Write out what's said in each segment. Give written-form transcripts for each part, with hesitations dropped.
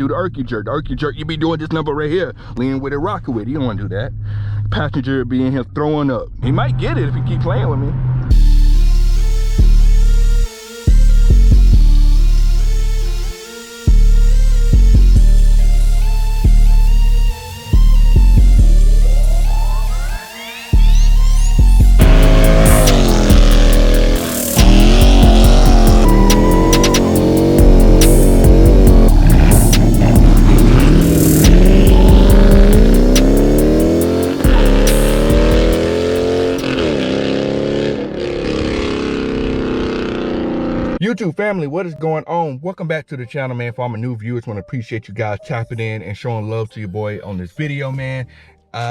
Do the Erky jerk. The Erky jerk, you be doing this number right here. Leaning with it, rocking with it. You don't want to do that. Passenger be in here throwing up. He might get it if he keep playing with me. YouTube family, what is going on? Welcome back to the channel, man. For all my new viewers, want to appreciate you guys tapping in and showing love to your boy on this video, man.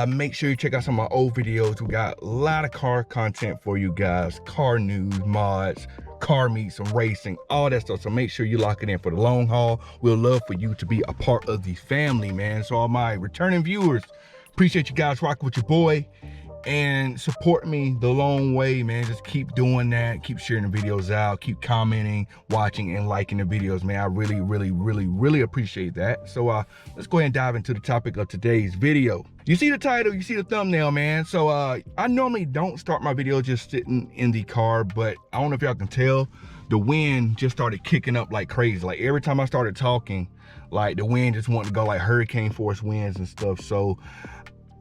Make sure you check out some of my old videos. We got a lot of car content for you guys, car news, mods, car meets, some racing, all that stuff. So make sure you lock it in for the long haul. We'll love for you to be a part of the family, man. So all my returning viewers, appreciate you guys rocking with your boy and support me the long way, man. Just keep doing that, keep sharing the videos out, keep commenting, watching, and liking the videos, man. I really appreciate that. So let's go ahead and dive into the topic of today's video. You see the title, you see the thumbnail, man. So I normally don't start my video just sitting in the car, but I don't know if y'all can tell, the wind just started kicking up like crazy. Like every time I started talking, like the wind just wanted to go like hurricane force winds and stuff. So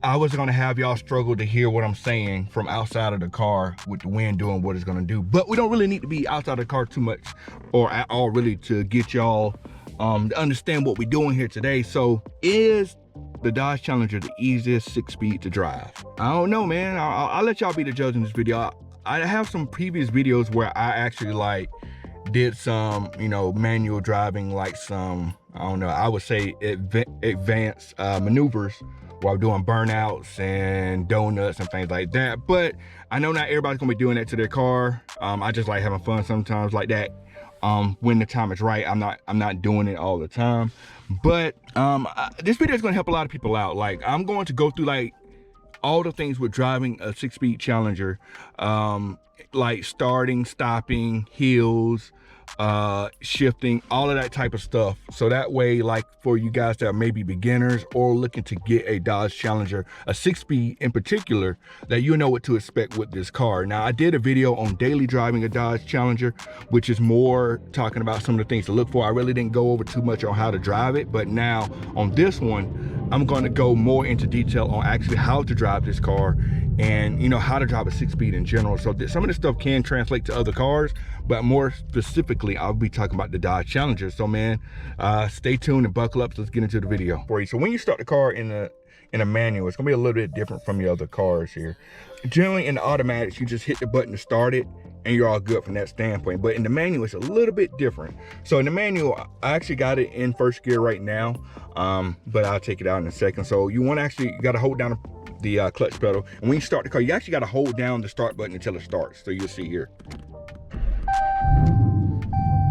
I was gonna have y'all struggle to hear what I'm saying from outside of the car with the wind doing what it's gonna do. But we don't really need to be outside of the car too much or at all really to get y'all to understand what we're doing here today. So is the Dodge Challenger the easiest 6-speed to drive? I don't know, man. I'll let y'all be the judge in this video. I have some previous videos where I actually like did some, you know, manual driving, like some, I don't know, I would say advanced maneuvers while doing burnouts and donuts and things like that. But I know not everybody's gonna be doing that to their car. I just like having fun sometimes like that. When the time is right, I'm not doing it all the time. But this video is gonna help a lot of people out. Like I'm going to go through like all the things with driving a 6-speed Challenger, like starting, stopping, hills, shifting, all of that type of stuff. So that way, like for you guys that are maybe beginners or looking to get a Dodge Challenger, a 6-speed in particular, that you know what to expect with this car. Now I did a video on daily driving a Dodge Challenger, which is more talking about some of the things to look for. I really didn't go over too much on how to drive it, but now on this one I'm going to go more into detail on actually how to drive this car and, you know, how to drive a 6-speed in general. So some of this stuff can translate to other cars, but more specifically, I'll be talking about the Dodge Challenger. So man, stay tuned and buckle up. So let's get into the video for you. So when you start the car in a manual, it's gonna be a little bit different from your other cars here. Generally in the automatics, you just hit the button to start it and you're all good from that standpoint. But in the manual, it's a little bit different. So in the manual, I actually got it in first gear right now, but I'll take it out in a second. So you gotta hold down the clutch pedal. And when you start the car, you actually gotta hold down the start button until it starts. So you'll see here.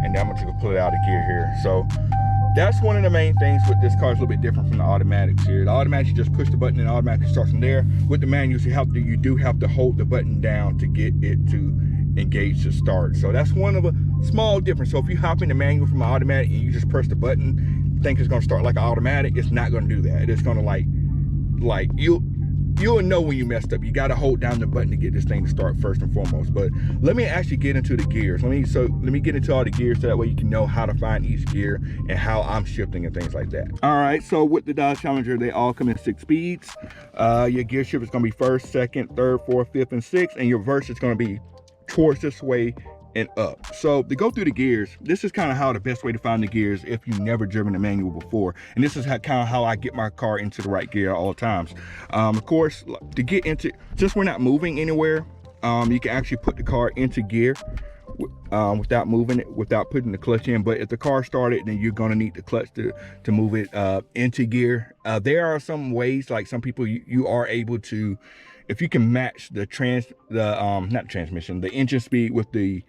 And then I'm just gonna pull it out of gear here. So that's one of the main things with this car. Is a little bit different from the automatics here. The automatics, you just push the button and it automatically starts from there. With the manuals, you do have to hold the button down to get it to engage to start. So that's one of a small difference. So if you hop in the manual from an automatic and you just press the button, think it's gonna start like an automatic, it's not gonna do that. It's gonna like you'll know when you messed up. You got to hold down the button to get this thing to start first and foremost. But let me actually get into the gears. Let me get into all the gears so that way you can know how to find each gear and how I'm shifting and things like that. All right, so with the Dodge Challenger, they all come in 6 speeds. Your gear shift is going to be first, second, third, fourth, fifth, and sixth, and your reverse is going to be towards this way and up. So to go through the gears, this is kind of how the best way to find the gears if you've never driven a manual before. And this is kind of how I get my car into the right gear at all times. Of course, to get into, since we're not moving anywhere, you can actually put the car into gear without moving it, without putting the clutch in. But if the car started, then you're going to need the clutch to move it into gear. There are some ways, like some people, you are able to, if you can match the engine speed with the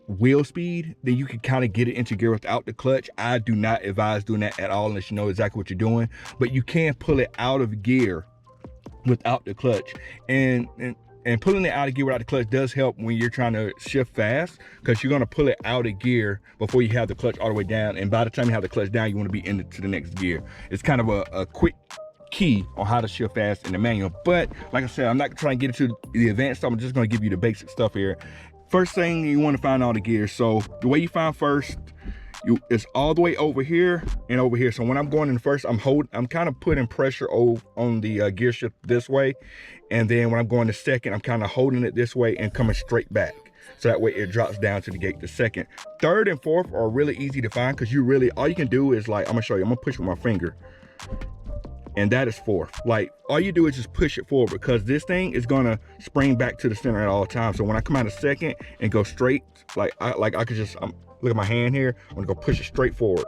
wheel speed, then you can kind of get it into gear without the clutch. I do not advise doing that at all unless you know exactly what you're doing, but you can pull it out of gear without the clutch. And And pulling it out of gear without the clutch does help when you're trying to shift fast, because you're gonna pull it out of gear before you have the clutch all the way down. And by the time you have the clutch down, you wanna be into the next gear. It's kind of a quick key on how to shift fast in the manual. But like I said, I'm not trying to get into the advanced stuff. I'm just gonna give you the basic stuff here. First thing, you wanna find all the gears. So the way you find first, it's all the way over here and over here. So when I'm going in first, I'm kind of putting pressure on the gear shift this way. And then when I'm going to second, I'm kind of holding it this way and coming straight back. So that way it drops down to the gate to second. Third and fourth are really easy to find, because all you can do is, like, I'm gonna show you, I'm gonna push with my finger. And that is fourth. Like, all you do is just push it forward, because this thing is gonna spring back to the center at all times. So when I come out of second and go straight, I could just, look at my hand here, I'm gonna go push it straight forward,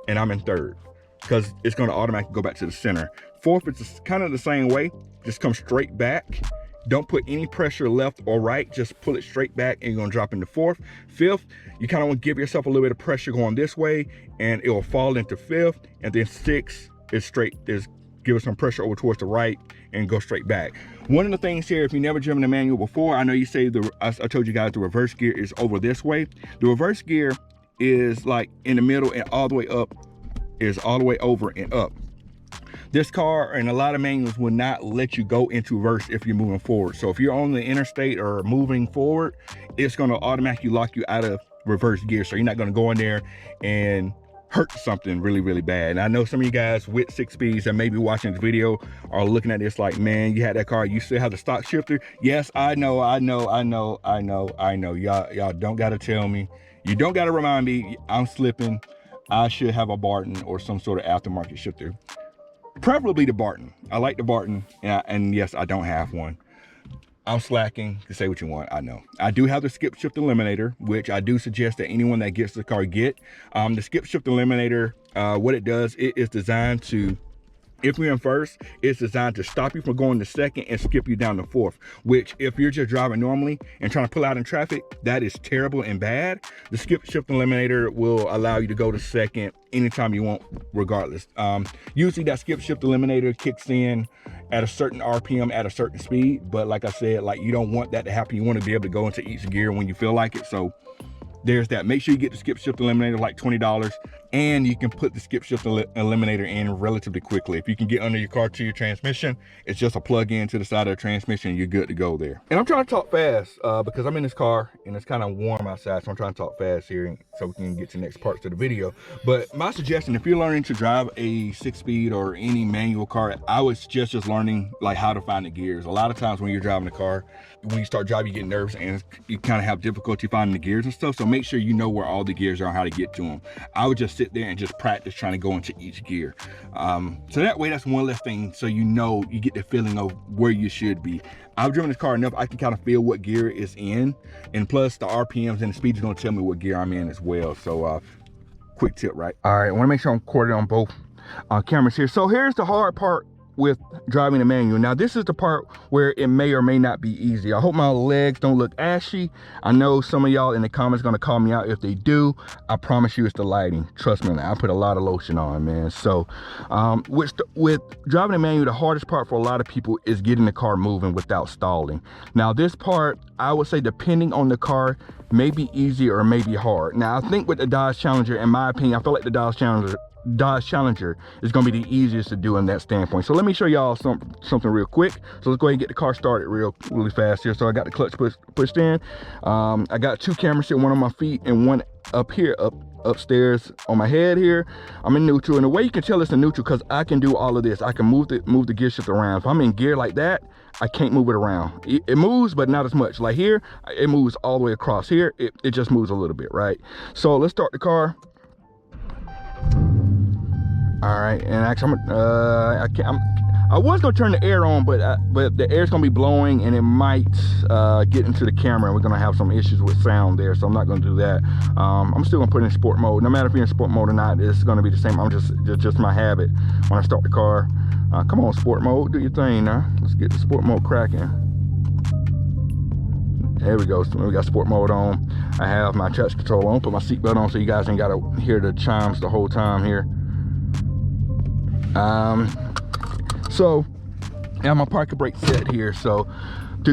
and I'm in third, because it's gonna automatically go back to the center. Fourth is kind of the same way, just come straight back. Don't put any pressure left or right, just pull it straight back and you're gonna drop into fourth. Fifth, you kind of want to give yourself a little bit of pressure going this way, and it will fall into fifth. And then sixth is straight, give it some pressure over towards the right and go straight back. One of the things here, if you've never driven a manual before, I know you say I told you guys the reverse gear is over this way. The reverse gear is like in the middle, and all the way up is all the way over and up. This car and a lot of manuals will not let you go into reverse if you're moving forward. So if you're on the interstate or moving forward, it's going to automatically lock you out of reverse gear. So you're not going to go in there and hurt something really, really bad. And I know some of you guys with 6 speeds that may be watching this video are looking at this like, man, you had that car, you still have the stock shifter. Yes, I know. Y'all don't got to tell me. You don't got to remind me. I'm slipping. I should have a Barton or some sort of aftermarket shifter. Preferably the Barton. I like the Barton, and yes, I don't have one. I'm slacking. You say what you want, I know. I do have the skip shift eliminator, which I do suggest that anyone that gets the car get. The skip shift eliminator, what it does, it is designed to, if you're in first, it's designed to stop you from going to second and skip you down to fourth, which if you're just driving normally and trying to pull out in traffic, that is terrible and bad. The skip shift eliminator will allow you to go to second anytime you want, regardless. Usually that skip shift eliminator kicks in at a certain RPM at a certain speed, but like I said, like, you don't want that to happen. You want to be able to go into each gear when you feel like it. So there's that. Make sure you get the skip shift eliminator, like $20, and you can put the skip shift eliminator in relatively quickly. If you can get under your car to your transmission, it's just a plug in to the side of the transmission, you're good to go there. And I'm trying to talk fast because I'm in this car and it's kind of warm outside, so I'm trying to talk fast here so we can get to the next parts of the video. But my suggestion, if you're learning to drive a 6-speed or any manual car, I would suggest just learning like how to find the gears. A lot of times when you're driving a car, when you start driving, you get nervous and you kind of have difficulty finding the gears and stuff. So make sure you know where all the gears are and how to get to them. I would just sit there and just practice trying to go into each gear. So that way, that's one less thing. So you know, you get the feeling of where you should be. I've driven this car enough, I can kind of feel what gear is in. And plus the RPMs and the speed is gonna tell me what gear I'm in as well. So quick tip, right? All right, I wanna make sure I'm recorded on both cameras here. So here's the hard part with driving a manual. Now this is the part where it may or may not be easy. I hope my legs don't look ashy. I know some of y'all in the comments gonna call me out if they do. I promise you it's the lighting. Trust me, I put a lot of lotion on, man. So with driving a manual, the hardest part for a lot of people is getting the car moving without stalling. Now this part, I would say, depending on the car, may be easy or may be hard. Now I think with the Dodge Challenger, in my opinion, I feel like the Dodge Challenger is going to be the easiest to do in that standpoint. So let me show y'all something real quick. So let's go ahead and get the car started really fast here. So I got the clutch pushed in. I got 2 cameras here, one on my feet and one up here, upstairs on my head here. I'm in neutral, and the way you can tell it's in neutral, because I can do all of this. I can move the gear shift around. If I'm in gear like that, I can't move it around. It moves, but not as much. Like here, it moves all the way across. Here, it just moves a little bit, right? So let's start the car. All right, and actually, I was gonna turn the air on, but the air's gonna be blowing, and it might get into the camera, and we're gonna have some issues with sound there. So I'm not gonna do that. I'm still gonna put it in sport mode. No matter if you're in sport mode or not, it's gonna be the same. I'm just my habit when I start the car. Come on, sport mode, do your thing now. Let's get the sport mode cracking. There we go. So we got sport mode on. I have my touch control on. Put my seatbelt on so you guys ain't gotta hear the chimes the whole time here. So I have my parking brake set here. So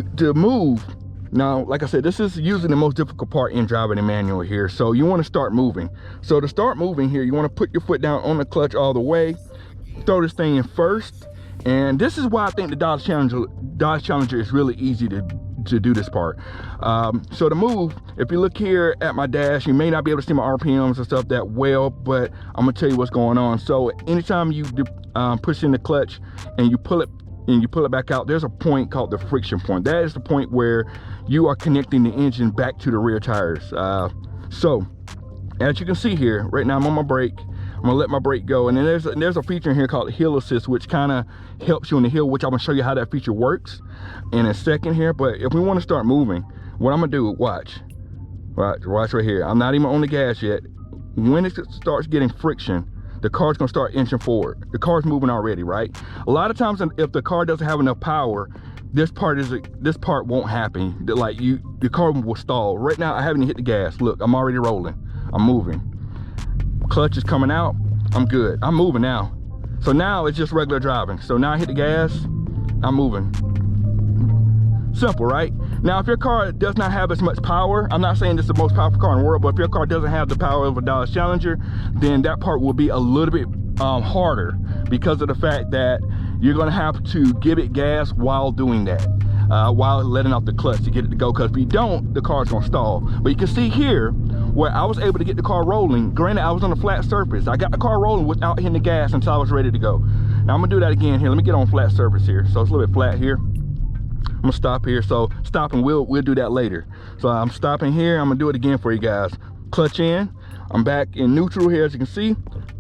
to move. Now, like I said, this is usually the most difficult part in driving a manual here. So you want to start moving. So to start moving here, you want to put your foot down on the clutch all the way, throw this thing in first. And this is why I think the Dodge Challenger is really easy to do this part. So to move, if you look here at my dash, you may not be able to see my RPMs and stuff that well, but I'm gonna tell you what's going on. So anytime you push in the clutch and you pull it back out, there's a point called the friction point. That is the point where you are connecting the engine back to the rear tires. So as you can see here, right now I'm on my brake. I'm gonna let my brake go, and then there's a feature in here called hill assist, which kind of helps you on the hill, which I'm gonna show you how that feature works in a second here. But if we want to start moving, what I'm gonna do, watch right here. I'm not even on the gas yet. When it starts getting friction, the car's gonna start inching forward. The car's moving already, right? A lot of times if the car doesn't have enough power, this part won't happen. Like the car will stall. Right now I haven't hit the gas. Look, I'm already rolling. I'm moving. Clutch is coming out. I'm good. I'm moving now. So now it's just regular driving. So now I hit the gas, I'm moving. Simple, right? Now if your car does not have as much power, I'm not saying this is the most powerful car in the world, but if your car doesn't have the power of a Dodge Challenger, then that part will be a little bit harder, because of the fact that you're gonna have to give it gas while doing that, while letting off the clutch to get it to go, because if you don't, the car's gonna stall. But you can see here where I was able to get the car rolling. Granted, I was on a flat surface. I got the car rolling without hitting the gas until I was ready to go. Now I'm gonna do that again here. Let me get on flat surface here. So it's a little bit flat here. I'm gonna stop here. So stop, and we'll do that later. So I'm stopping here. I'm gonna do it again for you guys. Clutch in. I'm back in neutral here, as you can see.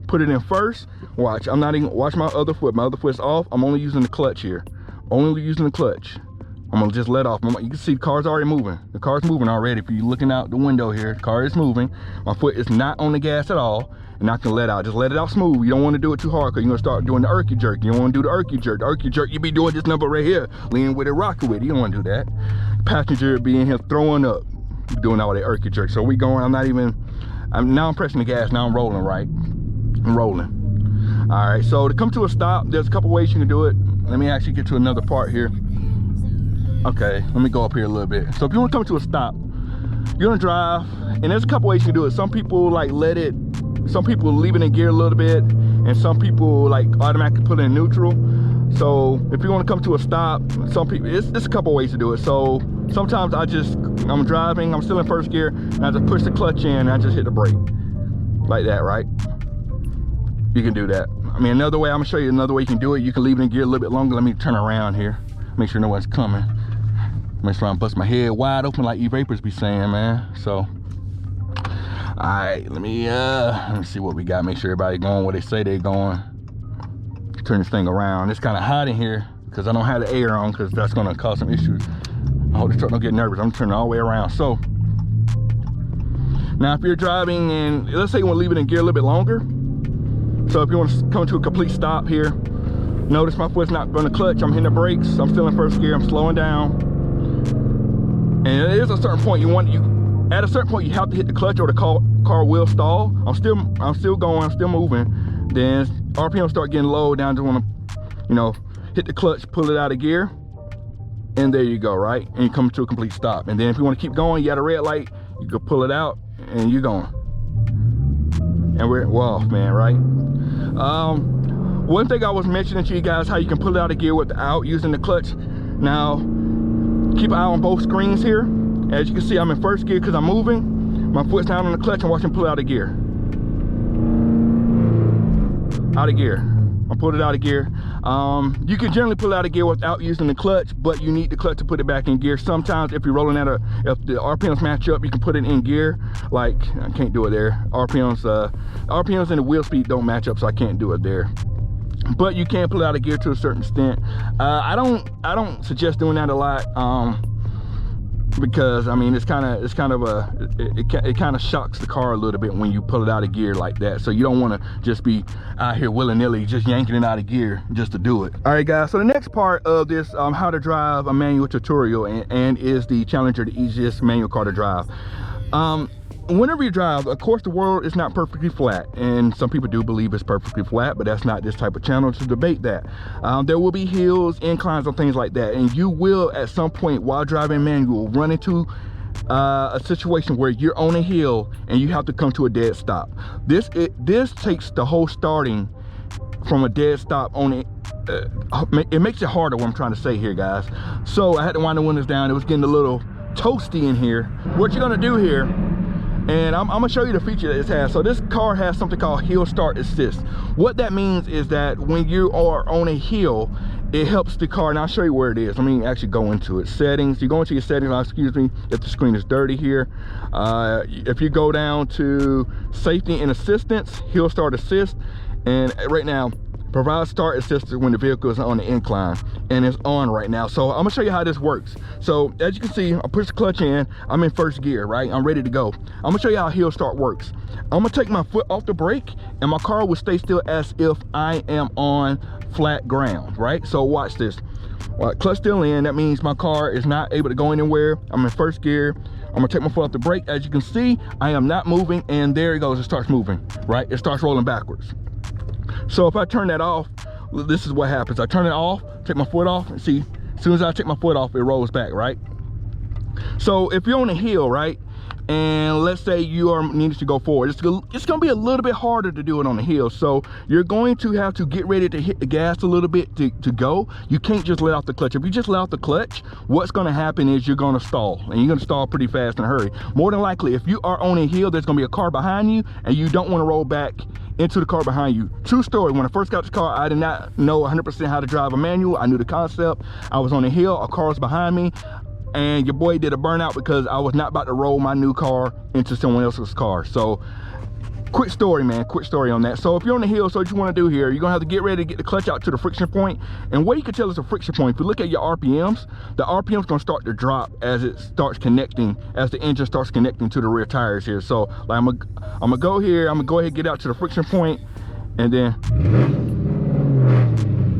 Put it in first. Watch, I'm not even, watch my other foot. My other foot's off. I'm only using the clutch here. Only using the clutch. I'm gonna just let off. You can see the car's already moving. The car's moving already. If you're looking out the window here, the car is moving. My foot is not on the gas at all, and I can let out. Just let it out smooth. You don't want to do it too hard, because you're gonna start doing the erky jerk. You don't want to do the erky jerk. The erky jerk, you be doing this number right here, leaning with it, rocking with it. You don't want to do that. Passenger be in here throwing up, doing all that erky jerk. So we going. I'm pressing the gas. Now I'm rolling, right? I'm rolling. All right. So to come to a stop, there's a couple ways you can do it. Let me actually get to another part here. Okay, let me go up here a little bit. So if you want to come to a stop, you're gonna drive, and there's a couple ways you can do it. Some people like some people leave it in gear a little bit, and some people like automatically put it in neutral. So if you want to come to a stop, some people, it's a couple ways to do it. So sometimes I'm driving, I'm still in first gear, and I just push the clutch in, and I just hit the brake. Like that, right? You can do that. I mean, another way, I'm gonna show you another way you can do it. You can leave it in gear a little bit longer. Let me turn around here. Make sure no one's coming. Make sure I bust my head wide open like E-Vapors be saying, man. So, all right, let me see what we got. Make sure everybody going where they say they're going. Turn this thing around. It's kind of hot in here because I don't have the air on, because that's gonna cause some issues. I hope the truck don't get nervous. I'm turning all the way around. So, now if you're driving and let's say you want to leave it in gear a little bit longer. So if you want to come to a complete stop here, notice my foot's not on the clutch. I'm hitting the brakes. I'm still in first gear. I'm slowing down. And there's a certain point at a certain point you have to hit the clutch, or the car will stall. I'm still going, I'm still moving. Then RPM start getting low. Down, just want to, hit the clutch, pull it out of gear, and there you go, right? And you come to a complete stop. And then if you want to keep going, you got a red light, you can pull it out, and you're going. And we're off, man, right? One thing I was mentioning to you guys, how you can pull it out of gear without using the clutch. Now, keep an eye on both screens here. As you can see, I'm in first gear because I'm moving. My foot's down on the clutch, and watch him pull it out of gear. Out of gear. I pulled it out of gear. You can generally pull it out of gear without using the clutch, but you need the clutch to put it back in gear. Sometimes if you're rolling if the RPMs match up, you can put it in gear. Like, I can't do it there. RPMs and the wheel speed don't match up, so I can't do it there. But you can pull it out of gear to a certain extent. I don't suggest doing that a lot, because I mean it kind of shocks the car a little bit when you pull it out of gear like that. So you don't want to just be out here willy-nilly just yanking it out of gear just to do it. All right, guys. So the next part of this how to drive a manual tutorial and is the Challenger the easiest manual car to drive. whenever you drive, of course the world is not perfectly flat, and some people do believe it's perfectly flat, but that's not this type of channel to debate that. There will be hills, inclines, and things like that, and you will at some point while driving manual run into a situation where you're on a hill and you have to come to a dead stop. This takes the whole starting from a dead stop on it. It makes it harder, what I'm trying to say here, guys. So I had to wind the windows down. It was getting a little toasty in here. What you're gonna do here, and I'm gonna show you the feature that it has. So this car has something called hill start assist. What that means is that when you are on a hill, it helps the car, and I'll show you where it is. Let me actually go into it. Settings, you go into your settings, excuse me if the screen is dirty here. If you go down to safety and assistance, hill start assist, and right now, provide start assist when the vehicle is on the incline, and it's on right now. So I'm gonna show you how this works. So as you can see, I push the clutch in, I'm in first gear, right? I'm ready to go. I'm gonna show you how hill start works. I'm gonna take my foot off the brake and my car will stay still as if I am on flat ground, right? So watch this. Clutch still in, that means my car is not able to go anywhere. I'm in first gear. I'm gonna take my foot off the brake. As you can see, I am not moving, and there it goes, it starts moving, right? It starts rolling backwards. So if I turn that off, this is what happens. I turn it off, take my foot off, and see, as soon as I take my foot off, it rolls back, right? So if you're on a hill, right, and let's say you are needing to go forward, it's gonna be a little bit harder to do it on the hill. So you're going to have to get ready to hit the gas a little bit to go. You can't just let off the clutch. If you just let off the clutch, what's gonna happen is you're gonna stall, and you're gonna stall pretty fast in a hurry. More than likely, if you are on a hill, there's gonna be a car behind you, and you don't wanna roll back into the car behind you. True story, when I first got this car, I did not know 100% how to drive a manual. I knew the concept. I was on a hill, a car was behind me, and your boy did a burnout because I was not about to roll my new car into someone else's car. So quick story, man, quick story on that. So if you're on the hill, so what you want to do here, you're gonna have to get ready to get the clutch out to the friction point. And what you can tell is a friction point, if you look at your RPMs, the RPM's gonna start to drop as it starts connecting, as the engine starts connecting to the rear tires here. So like I'm gonna go here, I'm gonna go ahead and get out to the friction point, and then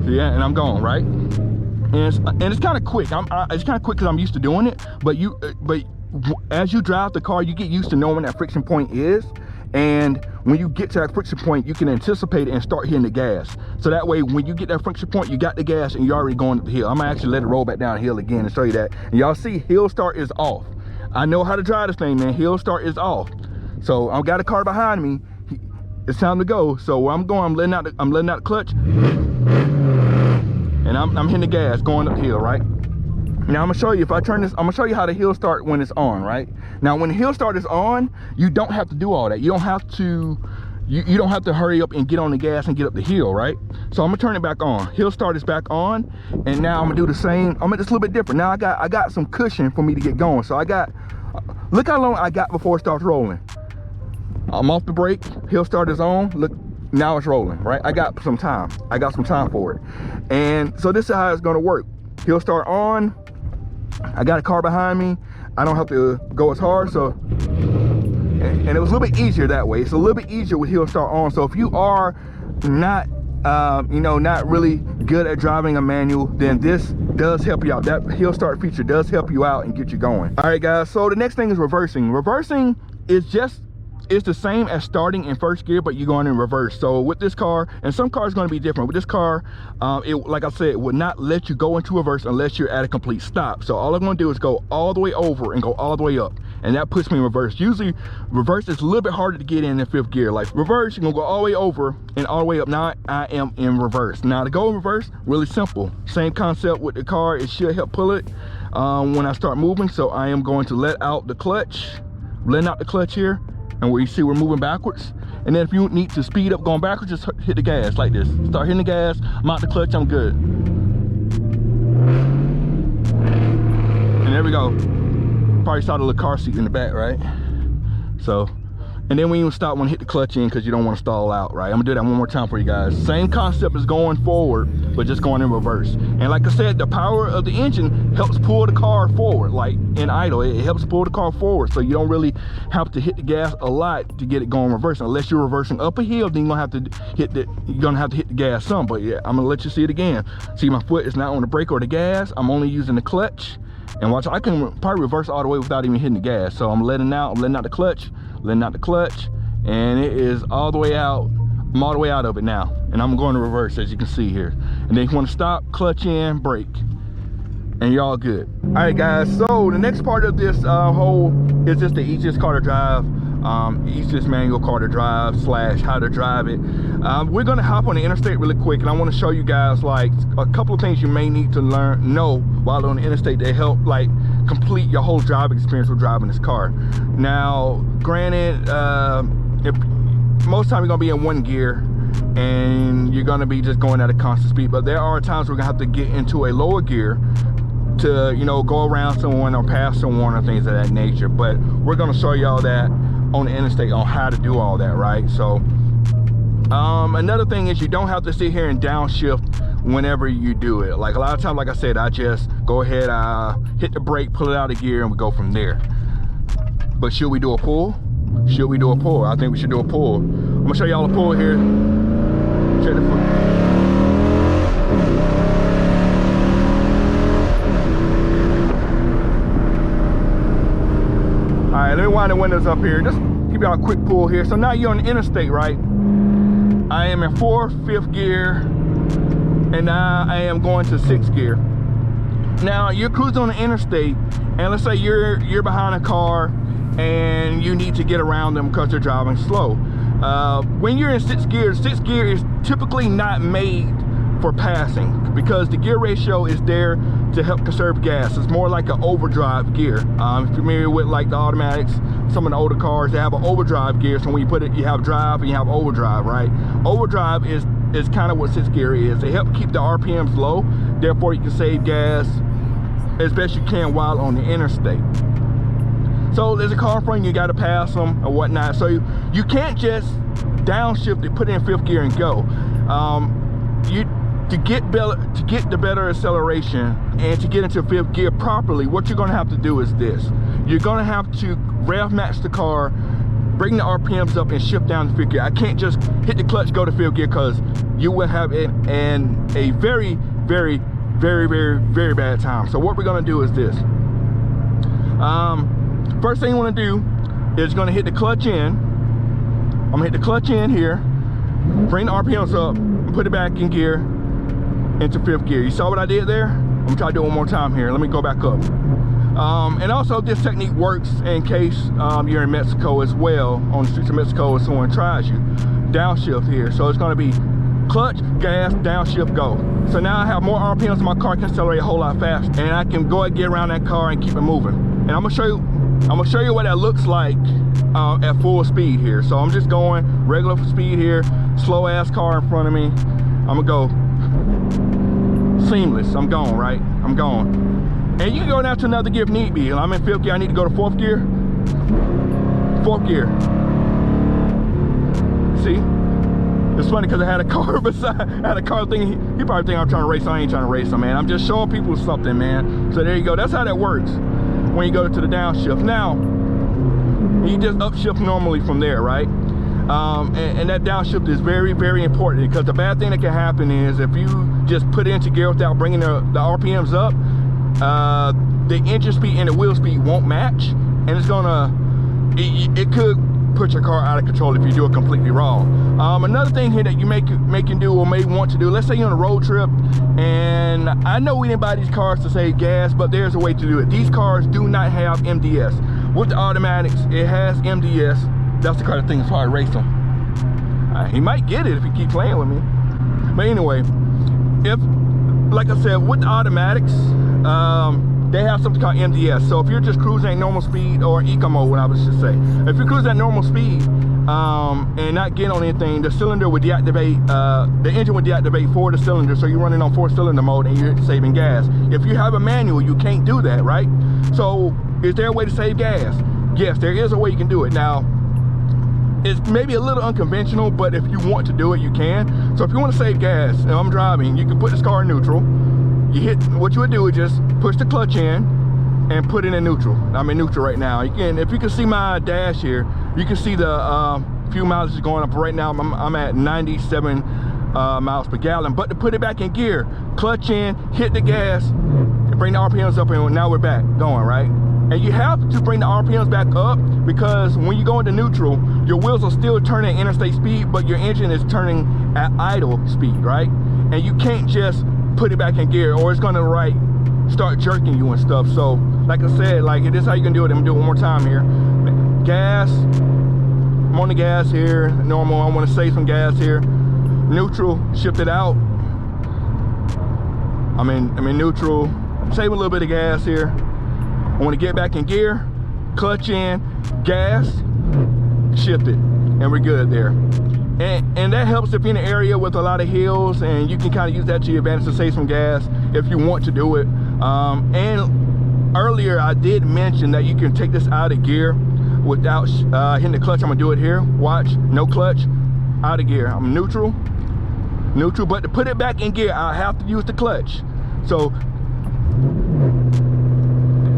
yeah, and I'm gone, right? And it's kind of quick. It's kind of quick because I'm used to doing it. But as you drive the car, you get used to knowing that friction point is. And when you get to that friction point, you can anticipate it and start hitting the gas. So that way, when you get that friction point, you got the gas and you're already going up the hill. I'm gonna actually let it roll back down the hill again and show you that. And y'all see, hill start is off. I know how to drive this thing, man. Hill start is off. So I've got a car behind me. It's time to go. So where I'm going, I'm letting out the clutch. And I'm hitting the gas going up the hill, right? Now I'm gonna show you, if I turn this, I'm gonna show you how the hill start when it's on, right? Now when the hill start is on, you don't have to do all that. You don't have to, you don't have to hurry up and get on the gas and get up the hill, right? So I'm gonna turn it back on. Hill start is back on, and now I'm gonna do the same. I'm gonna just a little bit different. Now I got some cushion for me to get going. So look how long I got before it starts rolling. I'm off the brake, hill start is on, look, now it's rolling, right? I got some time for it. And so this is how it's gonna work. Hill start on, I got a car behind me, I don't have to go as hard, so, and it was a little bit easier that way. It's a little bit easier with hill start on. So if you are not, not really good at driving a manual, then this does help you out. That hill start feature does help you out and get you going. All right, guys, so the next thing is reversing. Reversing is it's the same as starting in first gear, but you're going in reverse. So with this car, and some cars going to be different. With this car, like I said, it would not let you go into reverse unless you're at a complete stop. So all I'm going to do is go all the way over and go all the way up, and that puts me in reverse. Usually reverse is a little bit harder to get in fifth gear. Like reverse, you're gonna go all the way over and all the way up. Now I am in reverse. Now to go in reverse, really simple. Same concept with the car. It should help pull it when I start moving. So I am going to let out the clutch, letting out the clutch here. And where you see we're moving backwards. And then if you need to speed up going backwards, just hit the gas like this. Start hitting the gas, I'm out the clutch, I'm good. And there we go. Probably saw the little car seat in the back, right? So, and then when you stop, want to hit the clutch in because you don't want to stall out, right? I'm gonna do that one more time for you guys. Same concept as going forward, but just going in reverse. And like I said, the power of the engine helps pull the car forward, like in idle. It helps pull the car forward, so you don't really have to hit the gas a lot to get it going reverse. Unless you're reversing up a hill, then you're gonna have to hit the gas some. But yeah, I'm gonna let you see it again. See, my foot is not on the brake or the gas. I'm only using the clutch. And watch, I can probably reverse all the way without even hitting the gas. So I'm letting out the clutch, letting out the clutch, and it is all the way out. I'm all the way out of it now, and I'm going to reverse, as you can see here. And then if you want to stop, clutch in, brake, and you're all good. All right, guys, so the next part of this whole is just the easiest car to drive, easiest manual car to drive slash how to drive it. We're gonna hop on the interstate really quick, and I want to show you guys like a couple of things you may need to know while on the interstate that help like complete your whole driving experience with driving this car. Now, granted, if most time you're gonna be in one gear and you're gonna be just going at a constant speed, but there are times we're gonna have to get into a lower gear to, you know, go around someone or pass someone or things of that nature. But we're gonna show y'all that on the interstate on how to do all that, right? So another thing is you don't have to sit here and downshift whenever you do it. Like a lot of times, like I said, I just go ahead, hit the brake, pull it out of gear, and we go from there. But should we do a pull? Should we do a pull? I think we should do a pull. I'm gonna show y'all a pull here. Check the foot. All right, let me wind the windows up here. Just give y'all a quick pull here. So now you're on the interstate, right? I am in 4th, 5th gear, and now I am going to 6th gear. Now you're cruising on the interstate, and let's say you're behind a car and you need to get around them because they're driving slow. When you're in 6th gear is typically not made for passing because the gear ratio is there to help conserve gas. It's more like an overdrive gear. If you're familiar with like the automatics, some of the older cars, they have an overdrive gear. So when you put it, you have drive and you have overdrive, right? Overdrive is kind of what 6th gear is. They help keep the RPMs low, therefore you can save gas as best you can while on the interstate. So there's a car in front of you, you got to pass them or whatnot. So you can't just downshift it, put it in 5th gear and go. To get the better acceleration and to get into 5th gear properly, what you're going to have to do is this. You're going to have to rev match the car, bring the RPMs up, and shift down to 5th gear. I can't just hit the clutch, go to 5th gear, because you will have a very, very, very, very, very bad time. So what we're going to do is this. First thing you want to do is going to hit the clutch in. I'm going to hit the clutch in here, bring the RPMs up, and put it back in gear into 5th gear. You saw what I did there? I'm going to try to do it one more time here. Let me go back up. And also this technique works in case you're in Mexico as well, on the streets of Mexico, if someone tries you. Downshift here. So it's going to be clutch, gas, downshift, go. So now I have more RPMs in my car, can accelerate a whole lot faster, and I can go and get around that car and keep it moving. And I'm gonna show you what that looks like at full speed here. So I'm just going regular speed here, slow ass car in front of me. I'm gonna go seamless. I'm going, right? I'm going. And you can go down to another gear if need be. I'm in 5th gear, I need to go to 4th gear. 4th gear. See? It's funny because I had a car beside, I had a car thinking, he probably think I'm trying to race. I ain't trying to race him, man. I'm just showing people something, man. So there you go. That's how that works when you go to the downshift. Now, you just upshift normally from there, right? And that downshift is very, very important, because the bad thing that can happen is if you just put it into gear without bringing the RPMs up, the engine speed and the wheel speed won't match, and it's gonna, it could put your car out of control if you do it completely wrong. Another thing here that you may can do or may want to do, let's say you're on a road trip, and I know we didn't buy these cars to save gas, but there's a way to do it. These cars do not have MDS. With the automatics, it has MDS. That's the kind of thing that's hard to race them. He might get it if he keep playing with me. But anyway, if, like I said, with the automatics, they have something called MDS. So if you're just cruising at normal speed, or eco mode, what I was just say, if you're cruising at normal speed and not getting on anything, the cylinder would deactivate, the engine would deactivate for the cylinder, so you're running on 4-cylinder mode and you're saving gas. If you have a manual, you can't do that, right? So is there a way to save gas? Yes, there is a way you can do it. Now, it's maybe a little unconventional, but if you want to do it, you can. So if you want to save gas, and I'm driving, you can put this car in neutral. You hit, what you would do is just push the clutch in and put it in neutral. I'm in neutral right now. You can, if you can see my dash here, you can see the fuel mileage is going up. Right now I'm at 97 miles per gallon. But to put it back in gear, clutch in, hit the gas, and bring the RPMs up, and now we're back going, right? And you have to bring the RPMs back up, because when you go into neutral, your wheels are still turning at interstate speed, but your engine is turning at idle speed, right? And you can't just put it back in gear, or it's gonna start jerking you and stuff. So like I said, like, this is how you can do it. I'm gonna do it one more time here. Gas, I'm on the gas here. Normal, I want to save some gas here. Neutral, shift it out. I'm in neutral, save a little bit of gas here. I want to get back in gear, clutch in, gas, shift it, and we're good there. And that helps if you're in an area with a lot of hills, and you can kind of use that to your advantage to save some gas if you want to do it. And earlier I did mention that you can take this out of gear without hitting the clutch. I'm gonna do it here. Watch, no clutch, out of gear. I'm neutral, but to put it back in gear, I have to use the clutch. So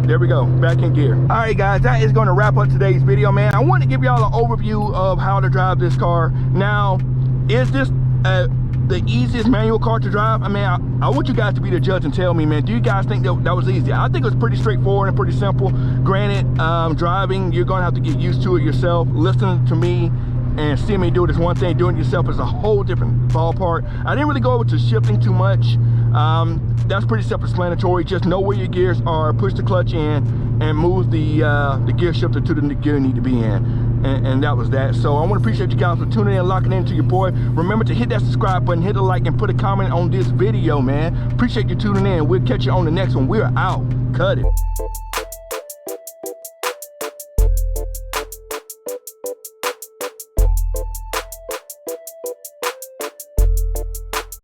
there we go, back in gear. All right, guys, that is going to wrap up today's video, man. I want to give y'all an overview of how to drive this car. Now, is this the easiest manual car to drive? I mean, I want you guys to be the judge and tell me, man, do you guys think that was easy? I think it was pretty straightforward and pretty simple. Granted, driving, you're going to have to get used to it yourself. Listening to me and seeing me do it is one thing, doing it yourself is a whole different ballpark. I didn't really go over to shifting too much. That's pretty self-explanatory. Just know where your gears are, push the clutch in, and move the gear shifter to the gear you need to be in. And that was that. So I want to appreciate you guys for tuning in and locking into your boy. Remember to hit that subscribe button, hit a like, and put a comment on this video, man. Appreciate you tuning in. We'll catch you on the next one. We're out. Cut it.